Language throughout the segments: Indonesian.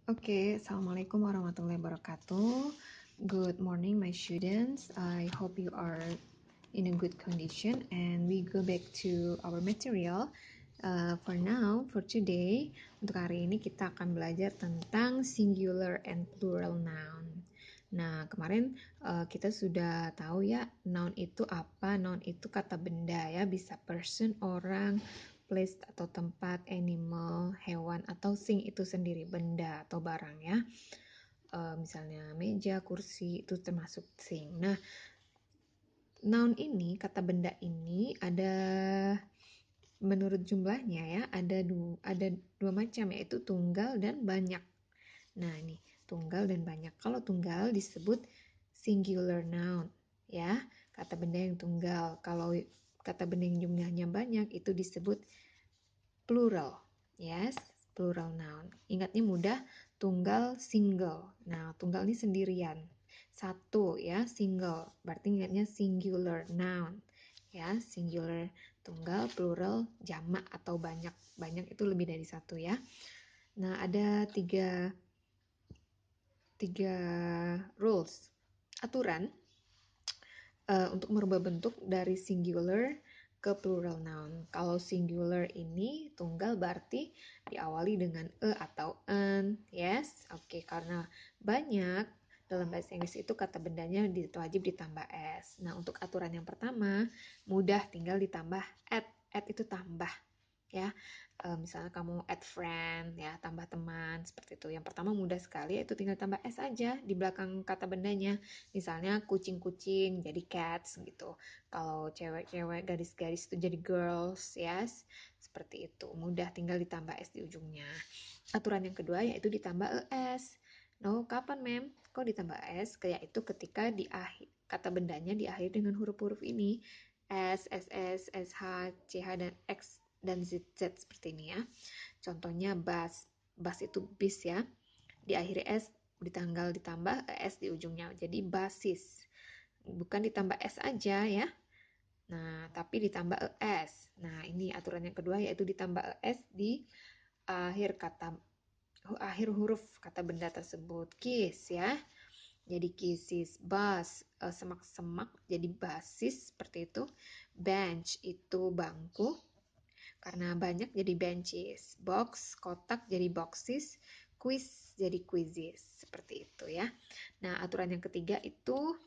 Assalamualaikum warahmatullahi wabarakatuh. Good morning, my students. I hope you are in a good condition and we go back to our material. For today, untuk hari ini kita akan belajar tentang singular and plural noun. Nah, kemarin kita sudah tahu ya, noun itu apa? Noun itu kata benda ya, bisa person, orang, place atau tempat, animal, hewan, atau thing itu sendiri, benda atau barang ya. Misalnya meja, kursi, itu termasuk thing. Nah, noun ini, kata benda ini ada menurut jumlahnya ya, ada dua macam, yaitu tunggal dan banyak. Nah, ini tunggal dan banyak. Kalau tunggal disebut singular noun ya, kata benda yang tunggal. Kalau kata benda yang jumlahnya banyak itu disebut plural. Yes, plural noun. Ingatnya mudah, tunggal single. Nah, tunggal ini sendirian. Satu ya, single. Berarti ingatnya singular noun. Ya, singular tunggal, plural jamak atau banyak. Banyak itu lebih dari satu ya. Nah, ada tiga rules, aturan untuk merubah bentuk dari singular ke plural noun. Kalau singular ini tunggal berarti diawali dengan e atau an, yes, oke, karena banyak dalam bahasa Inggris itu kata bendanya wajib ditambah s. Nah, untuk aturan yang pertama mudah, tinggal ditambah add itu tambah ya. Misalnya kamu add friend ya, tambah teman, seperti itu. Yang pertama mudah sekali, yaitu tinggal tambah s aja di belakang kata bendanya. Misalnya kucing-kucing jadi cats gitu. Kalau cewek-cewek garis-garis itu jadi girls, yes. Seperti itu. Mudah, tinggal ditambah s di ujungnya. Aturan yang kedua yaitu ditambah es. No, kapan mem? Kok ditambah s? Yaitu ketika di akhir kata bendanya diakhiri dengan huruf-huruf ini. S, SS, SH, CH, dan X dan ZZ seperti ini ya. Contohnya bus itu bis ya, diakhiri S, ditambah S di ujungnya, jadi basis, bukan ditambah S aja ya. Nah, tapi ditambah S. Nah, ini aturan yang kedua, yaitu ditambah S di akhir huruf kata benda tersebut. Kiss ya, jadi kisses. Bus, semak-semak, jadi basis, seperti itu. Bench itu bangku, karena banyak jadi benches. Box, kotak, jadi boxes. Quiz jadi quizzes, seperti itu ya. Nah, aturan yang ketiga itu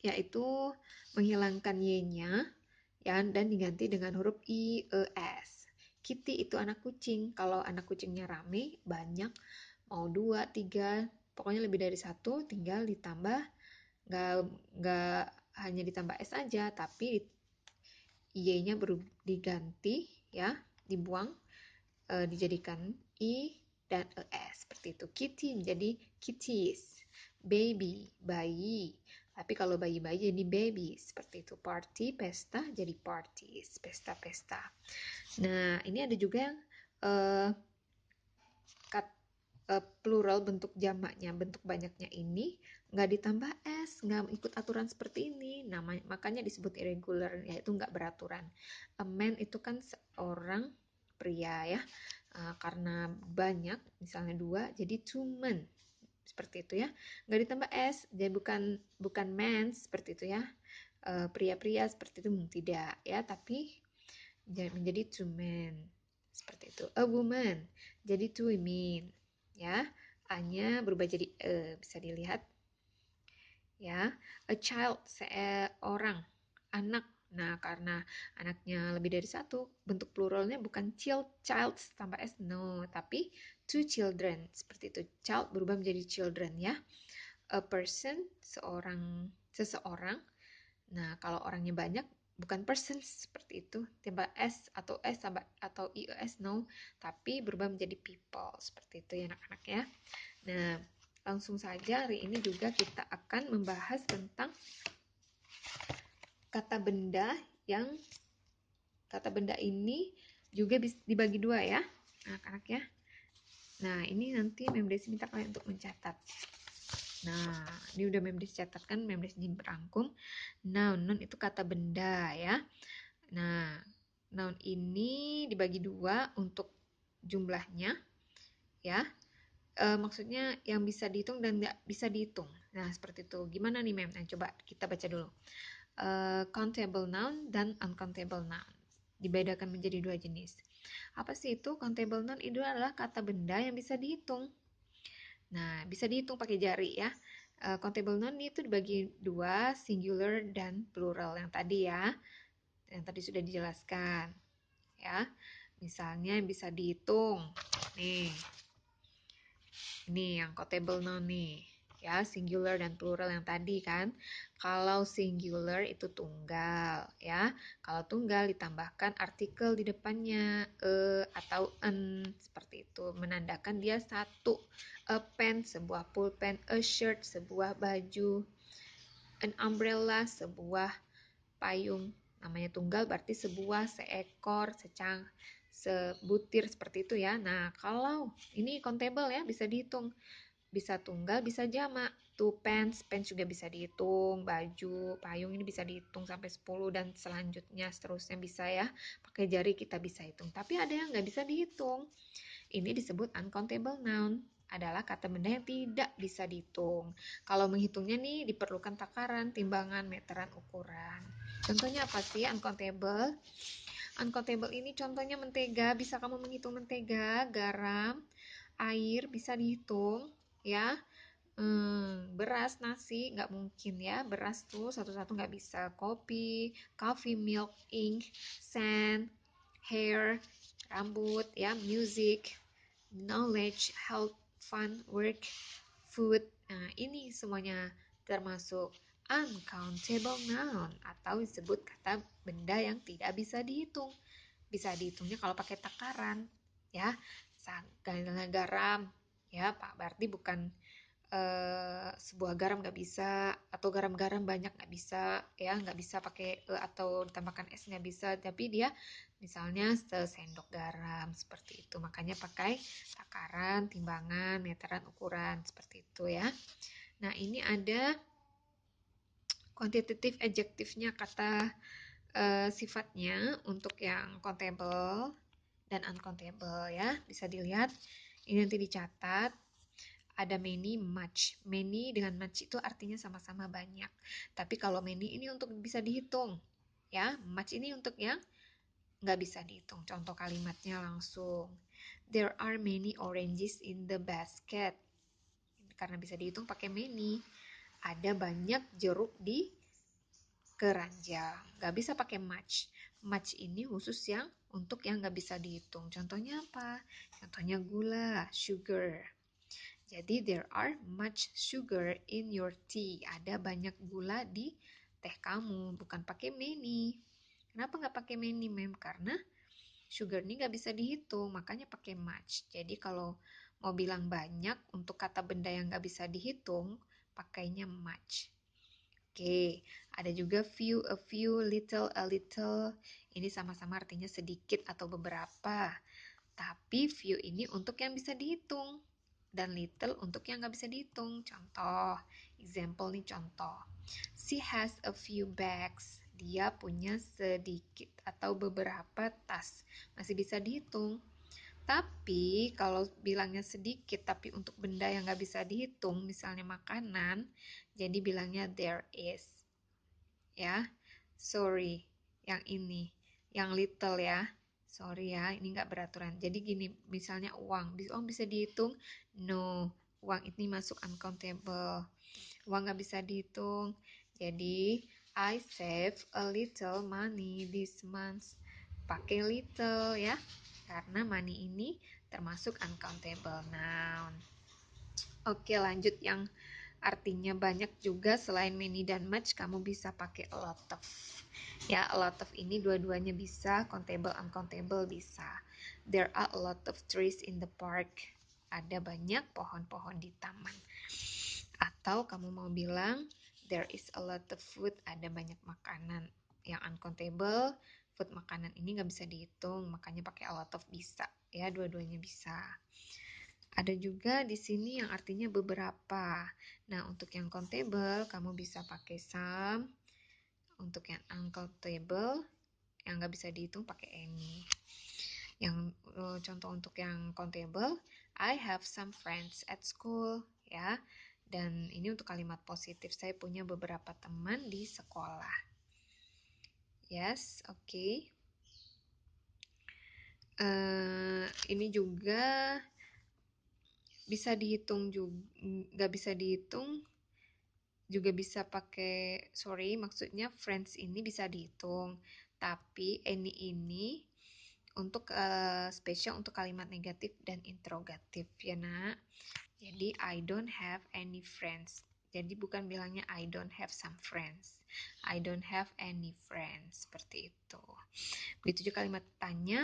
yaitu menghilangkan y-nya ya, dan diganti dengan huruf i, e, s. Kitty itu anak kucing. Kalau anak kucingnya rame, banyak, mau 2, 3, pokoknya lebih dari satu, tinggal ditambah, nggak hanya ditambah s aja, tapi y-nya diganti ya, dibuang, dijadikan i dan es, seperti itu. Kitty menjadi kitties. Baby, bayi. Tapi kalau bayi-bayi jadi baby, seperti itu. Party, pesta, jadi parties, pesta-pesta. Nah, ini ada juga yang plural, bentuk jamaknya, bentuk banyaknya ini nggak ditambah s, nggak ikut aturan seperti ini. Makanya disebut irregular, yaitu nggak beraturan. A man itu kan seorang pria ya, karena banyak, misalnya 2, jadi two men, seperti itu ya. Nggak ditambah s, jadi bukan man, seperti itu ya. Pria-pria seperti itu tidak ya, tapi menjadi two men, seperti itu. A woman jadi two women ya, a-nya berubah jadi bisa dilihat ya. A child, seorang anak. Nah, karena anaknya lebih dari satu, bentuk pluralnya bukan child tambah s, no, tapi two children, seperti itu. Child berubah menjadi children ya. A person, seseorang. Nah, kalau orangnya banyak, bukan person seperti itu, tambah s atau s tambah atau ies, no, tapi berubah menjadi people, seperti itu ya anak-anak ya. Nah, langsung saja hari ini juga kita akan membahas tentang kata benda ini juga dibagi dua ya anak-anak ya. Nah, ini nanti Mem Desi minta kalian untuk mencatat. Nah, ini udah Mem Desi catatkan, Mem Desi berangkum. Noun itu kata benda ya. Nah, noun ini dibagi dua untuk jumlahnya ya. Maksudnya yang bisa dihitung dan nggak bisa dihitung. Nah, seperti itu. Gimana nih, Mem? Nah, coba kita baca dulu. Countable noun dan uncountable noun. Dibedakan menjadi dua jenis. Apa sih itu? Countable noun itu adalah kata benda yang bisa dihitung. Nah, bisa dihitung pakai jari ya. Countable noun itu dibagi dua, singular dan plural yang tadi ya. Yang tadi sudah dijelaskan. Ya. Misalnya yang bisa dihitung. Nih. Ini yang countable noun nih, ya, singular dan plural yang tadi kan. Kalau singular itu tunggal, ya. Kalau tunggal ditambahkan artikel di depannya, atau en, seperti itu, menandakan dia satu. A pen, sebuah pulpen, a shirt, sebuah baju, an umbrella, sebuah payung. Namanya tunggal berarti sebuah, seekor, sebutir seperti itu ya. Nah, kalau ini countable ya, bisa dihitung. Bisa tunggal, bisa jamak. Two pants, pants juga bisa dihitung. Baju, payung ini bisa dihitung sampai 10 dan selanjutnya seterusnya bisa ya. Pakai jari kita bisa hitung. Tapi ada yang nggak bisa dihitung. Ini disebut uncountable noun. Adalah kata benda yang tidak bisa dihitung. Kalau menghitungnya nih diperlukan takaran, timbangan, meteran, ukuran. Contohnya apa sih uncountable? Uncountable ini contohnya mentega, bisa kamu menghitung mentega, garam, air bisa dihitung ya. Beras, nasi nggak mungkin ya, beras tuh satu-satu nggak bisa. Kopi, coffee, milk, ink, sand, hair, rambut ya, music, knowledge, health, fun, work, food. Nah, ini semuanya termasuk uncountable noun atau disebut kata benda yang tidak bisa dihitung. Bisa dihitungnya kalau pakai takaran ya. Garam ya, Pak, berarti bukan sebuah garam nggak bisa, atau garam-garam banyak nggak bisa ya, nggak bisa pakai atau ditambahkan es nggak bisa, tapi dia misalnya sesendok garam seperti itu, makanya pakai takaran, timbangan, meteran, ukuran seperti itu ya. Nah, ini ada quantitative adjektifnya, kata sifatnya untuk yang countable dan uncountable ya, bisa dilihat ini nanti dicatat. Ada many, much. Many dengan much itu artinya sama-sama banyak. Tapi kalau many ini untuk bisa dihitung. Ya, much ini untuk yang nggak bisa dihitung. Contoh kalimatnya langsung. There are many oranges in the basket. Karena bisa dihitung pakai many. Ada banyak jeruk di keranjang. Nggak bisa pakai much. Much ini khusus yang untuk yang nggak bisa dihitung. Contohnya apa? Contohnya gula, sugar. Jadi there are much sugar in your tea. Ada banyak gula di teh kamu, bukan pakai many. Kenapa nggak pakai many, Mem? Karena sugar ini nggak bisa dihitung, makanya pakai much. Jadi kalau mau bilang banyak untuk kata benda yang nggak bisa dihitung, pakainya much. Oke, ada juga few, a few, little, a little. Ini sama-sama artinya sedikit atau beberapa. Tapi few ini untuk yang bisa dihitung. Dan little untuk yang nggak bisa dihitung. Contoh, example nih contoh. She has a few bags. Dia punya sedikit atau beberapa tas. Masih bisa dihitung. Tapi kalau bilangnya sedikit tapi untuk benda yang nggak bisa dihitung, misalnya makanan, jadi bilangnya there is. Ya, sorry, yang ini, yang little ya. Sorry ya, ini nggak beraturan. Jadi gini, misalnya uang bisa dihitung? No, uang ini masuk uncountable. Uang nggak bisa dihitung. Jadi, I save a little money this month. Pakai little ya, karena money ini termasuk uncountable noun. Oke, lanjut yang artinya banyak juga. Selain many dan much, kamu bisa pakai a lot of. Ya, a lot of ini dua-duanya bisa, countable, uncountable bisa. There are a lot of trees in the park. Ada banyak pohon-pohon di taman. Atau kamu mau bilang, there is a lot of food. Ada banyak makanan. Yang uncountable, food, makanan ini nggak bisa dihitung, makanya pakai a lot of bisa. Ya, dua-duanya bisa. Ada juga di sini yang artinya beberapa. Nah, untuk yang countable, kamu bisa pakai some. Untuk yang uncountable, yang nggak bisa dihitung pakai any. Yang contoh untuk yang countable, I have some friends at school, ya. Dan ini untuk kalimat positif, saya punya beberapa teman di sekolah. Yes, oke. Okay. Ini juga bisa dihitung juga, nggak bisa dihitung, juga bisa pakai maksudnya friends ini bisa dihitung, tapi any ini untuk spesial untuk kalimat negatif dan interrogatif ya nak. Jadi I don't have any friends, jadi bukan bilangnya I don't have some friends, I don't have any friends, seperti itu. Begitu juga kalimat tanya,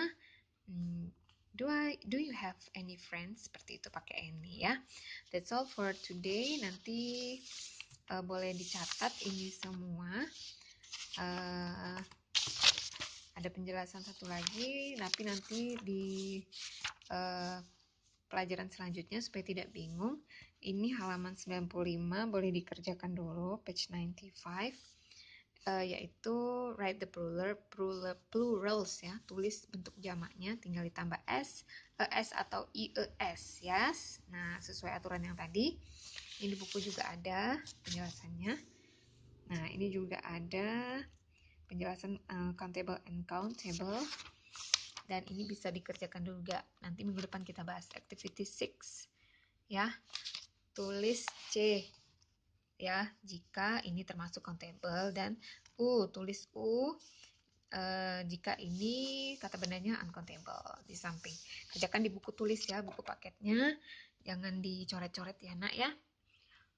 do you have any friends, seperti itu pakai any ya. That's all for today. Nanti boleh dicatat ini semua. Ada penjelasan satu lagi, tapi nanti di pelajaran selanjutnya supaya tidak bingung. Ini halaman 95, boleh dikerjakan dulu, page 95, yaitu write the plurals ya, tulis bentuk jamaknya, tinggal ditambah s, es atau ies ya. Nah, sesuai aturan yang tadi. Ini di buku juga ada penjelasannya. Nah, ini juga ada penjelasan countable and countable. Dan ini bisa dikerjakan juga. Nanti minggu depan kita bahas activity 6. Ya. Tulis C. Ya, jika ini termasuk countable, dan tulis U jika ini kata bendanya uncountable di samping. Kerjakan di buku tulis ya, buku paketnya. Jangan dicoret-coret ya, nak ya.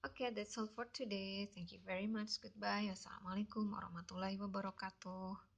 Okay, that's all for today. Thank you very much. Goodbye. Wassalamualaikum warahmatullahi wabarakatuh.